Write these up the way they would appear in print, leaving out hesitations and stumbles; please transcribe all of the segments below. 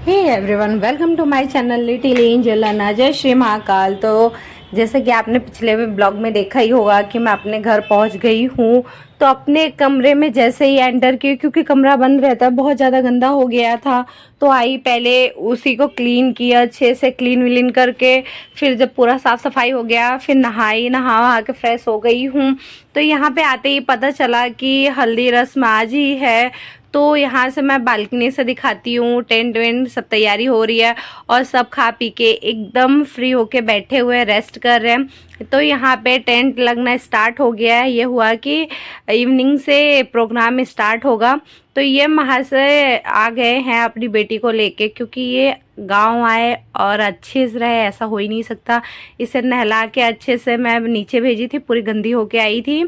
Hey everyone, welcome to my channel little angel Anna. जय श्री महाकाल। तो जैसे कि आपने पिछले ब्लॉग में देखा ही होगा कि मैं अपने घर पहुंच गई हूँ। तो अपने कमरे में जैसे ही एंटर किए, क्योंकि कमरा बंद रहता है, बहुत ज़्यादा गंदा हो गया था, तो आई पहले उसी को क्लीन किया, अच्छे से क्लीन विलीन करके। फिर जब पूरा साफ़ सफाई हो गया, फिर नहा वहा के फ्रेश हो गई हूँ। तो यहाँ पे आते ही पता चला कि हल्दी रस्म आज ही है। तो यहाँ से मैं बालकनी से दिखाती हूँ, टेंट वेंट सब तैयारी हो रही है और सब खा पी के एकदम फ्री होके बैठे हुए रेस्ट कर रहे हैं। तो यहाँ पे टेंट लगना स्टार्ट हो गया है। ये हुआ कि इवनिंग से प्रोग्राम स्टार्ट होगा। तो ये वहाँ से आ गए हैं अपनी बेटी को लेके, क्योंकि ये गांव आए और अच्छे से रहे ऐसा हो ही नहीं सकता। इसे नहला के अच्छे से मैं नीचे भेजी थी, पूरी गंदी होके आई थी।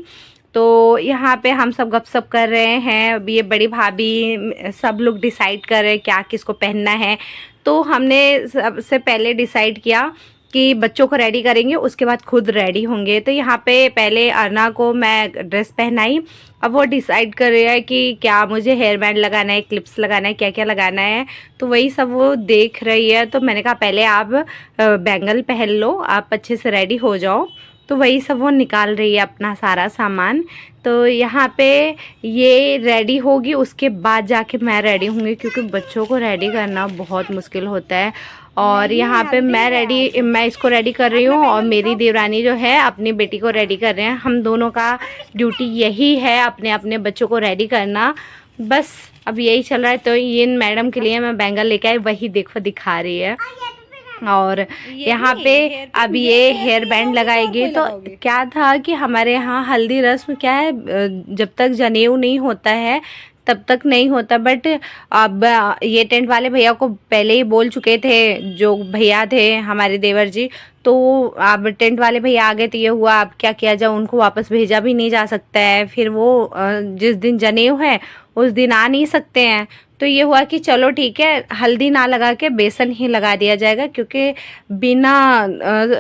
तो यहाँ पे हम सब गपशप कर रहे हैं। अब ये बड़ी भाभी सब लोग डिसाइड कर रहे हैं क्या किसको पहनना है। तो हमने सबसे पहले डिसाइड किया कि बच्चों को रेडी करेंगे, उसके बाद खुद रेडी होंगे। तो यहाँ पे पहले अर्ना को मैं ड्रेस पहनाई। अब वो डिसाइड कर रही है कि क्या मुझे हेयर बैंड लगाना है, क्लिप्स लगाना है, क्या क्या लगाना है। तो वही सब वो देख रही है। तो मैंने कहा पहले आप बैंगल पहन लो, आप अच्छे से रेडी हो जाओ। तो वही सब वो निकाल रही है अपना सारा सामान। तो यहाँ पे ये रेडी होगी, उसके बाद जाके मैं रेडी होंगी, क्योंकि बच्चों को रेडी करना बहुत मुश्किल होता है। और यहाँ पे मैं इसको रेडी कर रही हूँ और मेरी देवरानी जो है अपनी बेटी को रेडी कर रहे हैं। हम दोनों का ड्यूटी यही है, अपने अपने बच्चों को रेडी करना। बस अब यही चल रहा है। तो इन मैडम के लिए मैं बैंगल लेके आई, वही देखो दिखा रही है। और यहाँ पे अब ये हेयर बैंड लगाएगी। तो क्या था कि हमारे यहाँ हल्दी रस्म क्या है, जब तक जनेऊ नहीं होता है तब तक नहीं होता। बट अब ये टेंट वाले भैया को पहले ही बोल चुके थे, जो भैया थे हमारे देवर जी। तो अब टेंट वाले भैया आ गए, तो ये हुआ अब क्या किया जाए, उनको वापस भेजा भी नहीं जा सकता है। फिर वो जिस दिन जनेऊ है उस दिन आ नहीं सकते हैं। तो ये हुआ कि चलो ठीक है, हल्दी ना लगा के बेसन ही लगा दिया जाएगा, क्योंकि बिना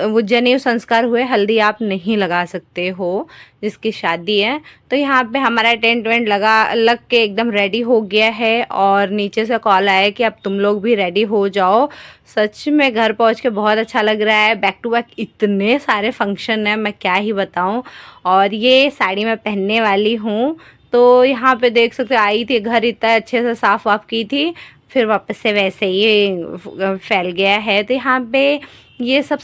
वो जनेऊ संस्कार हुए हल्दी आप नहीं लगा सकते हो जिसकी शादी है। तो यहाँ पे हमारा टेंट वेंट लग के एकदम रेडी हो गया है। और नीचे से कॉल आया कि अब तुम लोग भी रेडी हो जाओ। सच में घर पहुँच के बहुत अच्छा लग रहा है। बैक टू बैक इतने सारे फंक्शन हैं, मैं क्या ही बताऊँ। और ये साड़ी मैं पहनने वाली हूँ। तो यहाँ पे देख सकते हो, आई थी घर इतना अच्छे से साफ वाफ की थी, फिर वापस से वैसे ही फैल गया है। तो यहाँ पे ये सब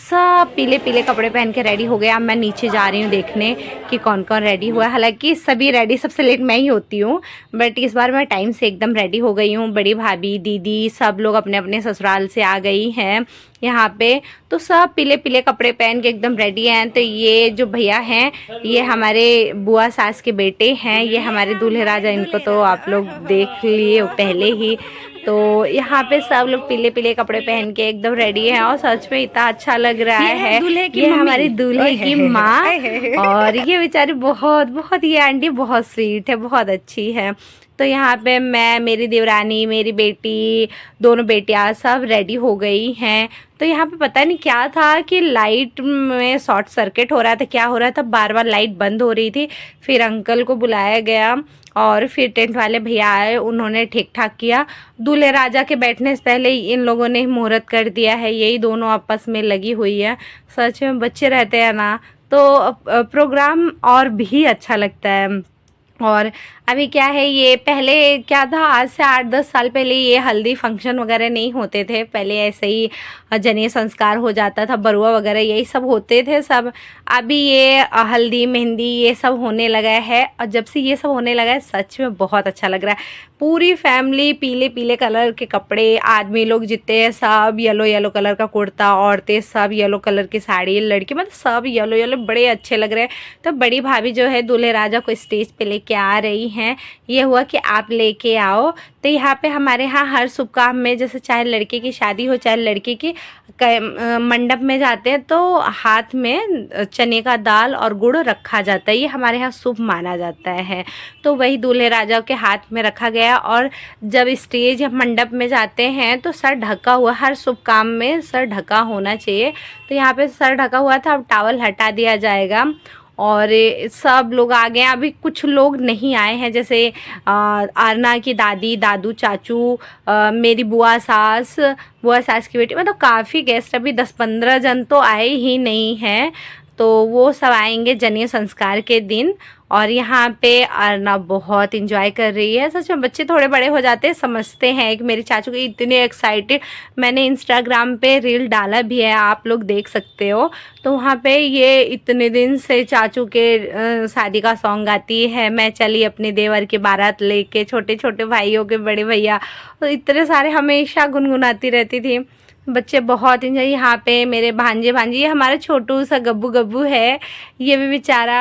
पीले पीले कपड़े पहन के रेडी हो गया। अब मैं नीचे जा रही हूँ देखने कि कौन कौन रेडी हुआ है। हालांकि सभी रेडी, सबसे लेट मैं ही होती हूँ, बट इस बार मैं टाइम से एकदम रेडी हो गई हूँ। बड़ी भाभी, दीदी सब लोग अपने अपने ससुराल से आ गई हैं यहाँ पे। तो सब पीले पीले कपड़े पहन के एकदम रेडी हैं। तो ये जो भैया हैं ये हमारे बुआ सास के बेटे हैं, ये हमारे दूल्हे राजा। इनको तो आप लोग देख लिए पहले ही। तो यहाँ पे सब लोग पीले पीले कपड़े पहन के एकदम रेडी हैं और सच में इतना अच्छा लग रहा है। ये हमारी दूल्हे की माँ, और ये बेचारी बहुत बहुत, ये आंटी बहुत स्वीट है, बहुत अच्छी है। तो यहाँ पे मैं, मेरी देवरानी, मेरी बेटी, दोनों बेटियाँ सब रेडी हो गई हैं। तो यहाँ पे पता नहीं क्या था कि लाइट में शॉर्ट सर्किट हो रहा था, क्या हो रहा था, बार बार लाइट बंद हो रही थी। फिर अंकल को बुलाया गया और फिर टेंट वाले भैया आए, उन्होंने ठीक ठाक किया। दूल्हे राजा के बैठने से पहले इन लोगों ने मुहूर्त कर दिया है। यही दोनों आपस में लगी हुई है। सच में बच्चे रहते हैं ना, तो प्रोग्राम और भी अच्छा लगता है। और अभी क्या है, ये पहले क्या था, आज से 8-10 साल पहले ये हल्दी फंक्शन वगैरह नहीं होते थे। पहले ऐसे ही जनेऊ संस्कार हो जाता था, बरुआ वगैरह यही सब होते थे सब। अभी ये हल्दी मेहंदी ये सब होने लगा है। और जब से ये सब होने लगा है सच में बहुत अच्छा लग रहा है। पूरी फैमिली पीले पीले कलर के कपड़े, आदमी लोग जितने हैं सब येलो येलो कलर का कुर्ता, औरतें सब येलो कलर की साड़ी, लड़की मतलब सब येलो येलो, बड़े अच्छे लग रहे हैं। तो बड़ी भाभी जो है दूल्हे राजा को स्टेज पे लेके आ रही हैं। ये हुआ कि आप लेके आओ। तो यहाँ पे हमारे यहाँ हर शुभ काम में, जैसे चाहे लड़के की शादी हो चाहे लड़की की, मंडप में जाते हैं तो हाथ में चने का दाल और गुड़ रखा जाता है। ये हमारे यहाँ शुभ माना जाता है। तो वही दूल्हे राजा के हाथ में रखा गया। और जब स्टेज या मंडप में जाते हैं तो सर ढका हुआ, हर शुभ काम में सर ढका होना चाहिए। तो यहाँ पे सर ढका हुआ था, अब टॉवल हटा दिया जाएगा। और सब लोग आ गए हैं। अभी कुछ लोग नहीं आए हैं, जैसे आरना की दादी, दादू, चाचू, मेरी बुआ सास की बेटी, मतलब काफ़ी गेस्ट, अभी 10-15 जन तो आए ही नहीं हैं। तो वो सब आएंगे जनेऊ संस्कार के दिन। और यहाँ पे अर्ना बहुत इंजॉय कर रही है। सच में बच्चे थोड़े बड़े हो जाते हैं, समझते हैं कि मेरे चाचू की इतने एक्साइटेड। मैंने इंस्टाग्राम पे रील डाला भी है, आप लोग देख सकते हो। तो वहाँ पे ये इतने दिन से चाचू के शादी का सॉन्ग गाती है, मैं चली अपने देवर की बारात लेके, छोटे छोटे भाइयों के बड़े भैया, तो इतने सारे हमेशा गुनगुनाती रहती थी। बच्चे बहुत इंजॉय। यहाँ पे मेरे भांजे भांजी, ये हमारा छोटू सा गब्बू गब्बू है, ये भी बेचारा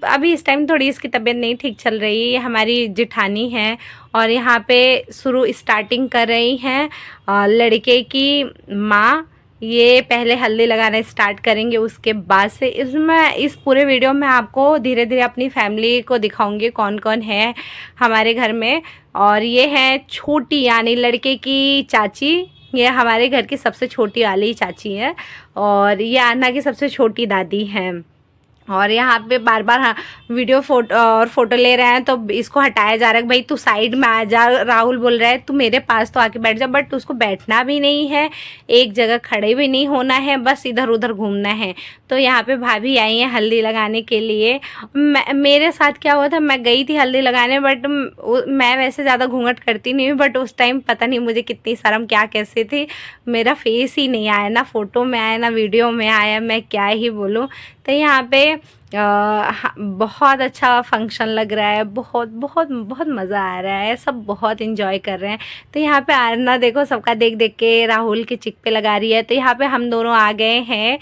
अभी इस टाइम थोड़ी इसकी तबीयत नहीं ठीक चल रही। ये हमारी जेठानी है और यहाँ पे स्टार्टिंग कर रही हैं लड़के की माँ। ये पहले हल्दी लगाना स्टार्ट करेंगे, उसके बाद से इसमें इस पूरे वीडियो में आपको धीरे धीरे अपनी फैमिली को दिखाऊंगी कौन कौन है हमारे घर में। और ये है छोटी यानी लड़के की चाची, ये हमारे घर की सबसे छोटी वाली चाची है और ये अन्ना की सबसे छोटी दादी हैं। और यहाँ पे बार बार हाँ वीडियो फोटो ले रहे हैं, तो इसको हटाया जा रहा है। भाई तू साइड में आ जा, राहुल बोल रहा है तू मेरे पास तो आके बैठ जा, बट उसको बैठना भी नहीं है, एक जगह खड़े भी नहीं होना है, बस इधर उधर घूमना है। तो यहाँ पे भाभी आई हैं हल्दी लगाने के लिए। मेरे साथ क्या हुआ था, मैं गई थी हल्दी लगाने, बट मैं वैसे ज़्यादा घूंघट करती नहीं हूँ, बट उस टाइम पता नहीं मुझे कितनी शर्म क्या कैसे थी, मेरा फेस ही नहीं आया, ना फोटो में आया ना वीडियो में आया, मैं क्या ही बोलूँ। तो यहाँ पे बहुत अच्छा फंक्शन लग रहा है, बहुत बहुत बहुत मज़ा आ रहा है, सब बहुत इन्जॉय कर रहे हैं। तो यहाँ पे आरना देखो सबका देख देख के राहुल के चिक पे लगा रही है। तो यहाँ पे हम दोनों आ गए हैं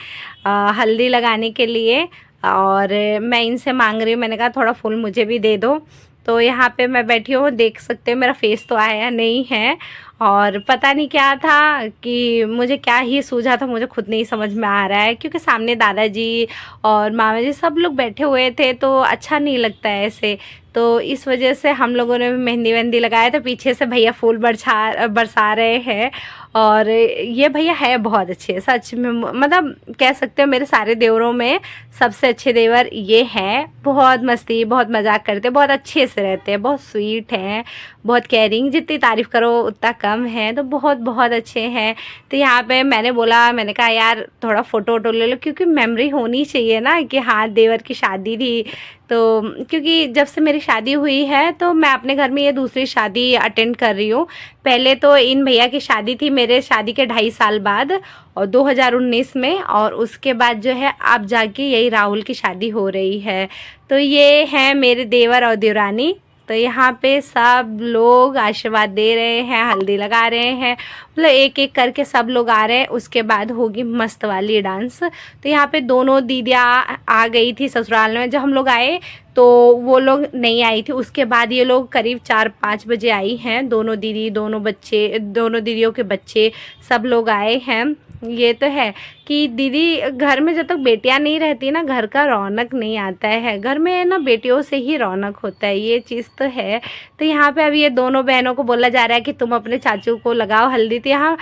हल्दी लगाने के लिए और मैं इनसे मांग रही हूँ, मैंने कहा थोड़ा फूल मुझे भी दे दो। तो यहाँ पे मैं बैठी हूँ, देख सकते हो मेरा फेस तो आया नहीं है और पता नहीं क्या था कि मुझे क्या ही सूझा था, मुझे खुद नहीं समझ में आ रहा है, क्योंकि सामने दादाजी और मामा जी सब लोग बैठे हुए थे तो अच्छा नहीं लगता है ऐसे। तो इस वजह से हम लोगों ने भी मेहंदी वेहंदी लगाया, तो पीछे से भैया फूल बरसा रहे हैं। और ये भैया है बहुत अच्छे, सच में, मतलब कह सकते हो मेरे सारे देवरों में सबसे अच्छे देवर ये हैं। बहुत मस्ती, बहुत मजाक करते, बहुत अच्छे से रहते हैं, बहुत स्वीट हैं, बहुत केयरिंग, जितनी तारीफ़ करो उतना कम है, तो बहुत बहुत अच्छे हैं। तो यहाँ पे मैंने कहा यार थोड़ा फ़ोटो वोटो ले लो, क्योंकि मेमोरी होनी चाहिए ना कि हाँ देवर की शादी थी। तो क्योंकि जब से मेरी शादी हुई है तो मैं अपने घर में ये दूसरी शादी अटेंड कर रही हूँ। पहले तो इन भैया की शादी थी मेरे शादी के 2.5 साल बाद और 2019 में, और उसके बाद जो है अब जाके यही राहुल की शादी हो रही है। तो ये हैं मेरे देवर और देवरानी। तो यहाँ पे सब लोग आशीर्वाद दे रहे हैं, हल्दी लगा रहे हैं, मतलब एक एक करके सब लोग आ रहे हैं। उसके बाद होगी मस्त वाली डांस। तो यहाँ पे दोनों दीदियाँ आ गई थी ससुराल में, जब हम लोग आए तो वो लोग नहीं आई थी। उसके बाद ये लोग करीब 4-5 बजे आई हैं, दोनों दीदी, दोनों बच्चे, दोनों दीदियों के बच्चे, सब लोग आए हैं। ये तो है कि दीदी घर में जब तक बेटियां नहीं रहती ना, घर का रौनक नहीं आता है। घर में ना बेटियों से ही रौनक होता है, ये चीज़ तो है। तो यहाँ पे अभी ये दोनों बहनों को बोला जा रहा है कि तुम अपने चाचू को लगाओ हल्दी। तो यहाँ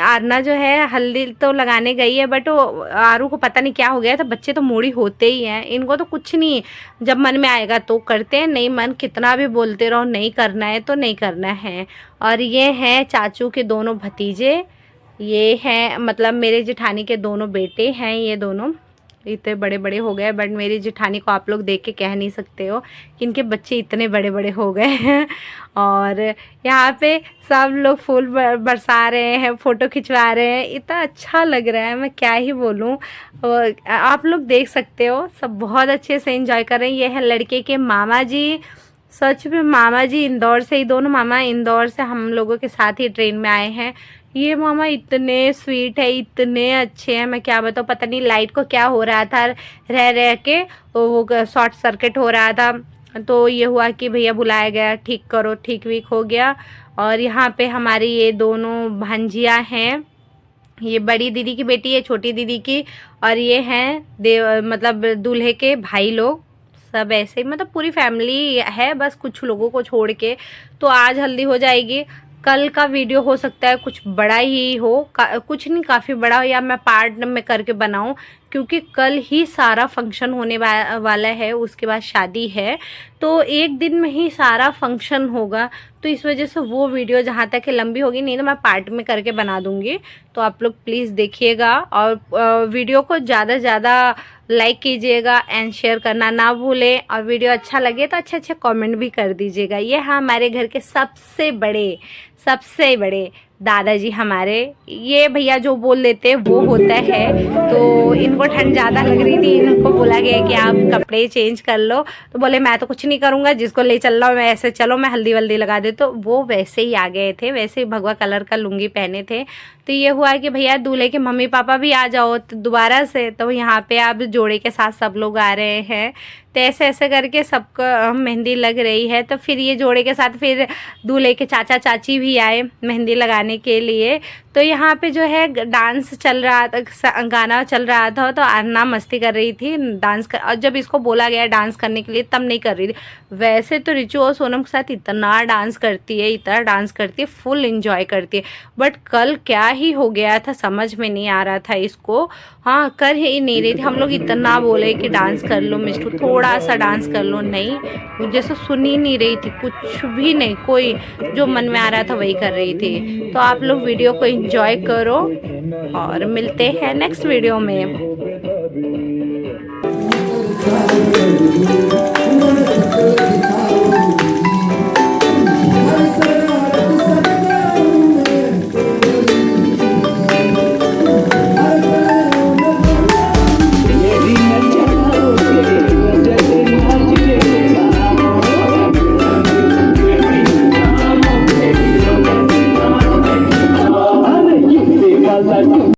आरना जो है हल्दी तो लगाने गई है, बट वो आरू को पता नहीं क्या हो गया था। बच्चे तो मूड़ी होते ही हैं, इनको तो कुछ नहीं, जब मन में आएगा तो करते हैं, नहीं मन कितना भी बोलते रहो नहीं करना है तो नहीं करना है। और ये हैं चाचू के दोनों भतीजे, ये हैं मतलब मेरे जेठानी के दोनों बेटे हैं। ये दोनों इतने बड़े बड़े हो गए, बट मेरी जेठानी को आप लोग देख के कह नहीं सकते हो कि इनके बच्चे इतने बड़े बड़े हो गए हैं। और यहाँ पे सब लोग फूल बरसा रहे हैं, फ़ोटो खिंचवा रहे हैं, इतना अच्छा लग रहा है, मैं क्या ही बोलूँ। और आप लोग देख सकते हो सब बहुत अच्छे से एंजॉय कर रहे हैं। ये है लड़के के मामा जी, सच में मामा जी इंदौर से ही, दोनों मामा इंदौर से हम लोगों के साथ ही ट्रेन में आए हैं। ये मामा इतने स्वीट है, इतने अच्छे हैं, मैं क्या बताऊँ। पता नहीं लाइट को क्या हो रहा था, रह रह के वो शॉर्ट सर्किट हो रहा था, तो ये हुआ कि भैया बुलाया गया, ठीक करो, ठीक वीक हो गया। और यहाँ पे हमारी ये दोनों भांजियाँ हैं, ये बड़ी दीदी की बेटी है, छोटी दीदी की, और ये हैं मतलब दूल्हे के भाई लोग, सब ऐसे मतलब पूरी फैमिली है, बस कुछ लोगों को छोड़ के। तो आज हल्दी हो जाएगी, कल का वीडियो हो सकता है कुछ बड़ा ही हो, कुछ नहीं काफ़ी बड़ा हो, या मैं पार्ट में करके बनाऊं, क्योंकि कल ही सारा फंक्शन होने वाला है, उसके बाद शादी है, तो एक दिन में ही सारा फंक्शन होगा। तो इस वजह से वो वीडियो जहाँ तक है लंबी होगी, नहीं तो मैं पार्ट में करके बना दूँगी। तो आप लोग प्लीज़ देखिएगा और वीडियो को ज़्यादा से ज़्यादा लाइक कीजिएगा एंड शेयर करना ना भूलें। और वीडियो अच्छा लगे तो अच्छे अच्छे कमेंट भी कर दीजिएगा। ये हाँ, हमारे घर के सबसे बड़े दादाजी हमारे, ये भैया जो बोल देते वो होता है। तो इनको ठंड ज़्यादा लग रही थी, इनको बोला गया कि आप कपड़े चेंज कर लो, तो बोले मैं तो कुछ नहीं करूँगा, जिसको ले चल रहा हूँ मैं ऐसे, चलो मैं हल्दी वल्दी लगा दे। तो वो वैसे ही आ गए थे, वैसे ही भगवा कलर का लुंगी पहने थे। तो ये हुआ कि भैया दूल्हे के मम्मी पापा भी आ जाओ तो दोबारा से, तो यहाँ पे अब जोड़े के साथ सब लोग आ रहे हैं। तो ऐसे ऐसे करके सबको मेहंदी लग रही है। तो फिर ये जोड़े के साथ फिर दूल्हे के चाचा चाची भी आए मेहंदी लगाने के लिए। तो यहाँ पे जो है डांस चल रहा था, गाना चल रहा था, तो अन्ना मस्ती कर रही थी डांस कर। और जब इसको बोला गया डांस करने के लिए तब नहीं कर रही थी। वैसे तो रिचू और सोनम के साथ इतना डांस करती है, फुल इंजॉय करती है। बट कल क्या ही हो गया था समझ में नहीं आ रहा था इसको। हाँ, कर ही नहीं रही थी। हम लोग इतना बोले कि डांस कर लो मिस्टू, थोड़ा सा डांस कर लो, नहीं, जैसे सुन ही नहीं रही थी, कुछ भी नहीं, कोई जो मन में आ रहा था वही कर रही थी। तो आप लोग वीडियो को एंजॉय करो और मिलते हैं नेक्स्ट वीडियो में।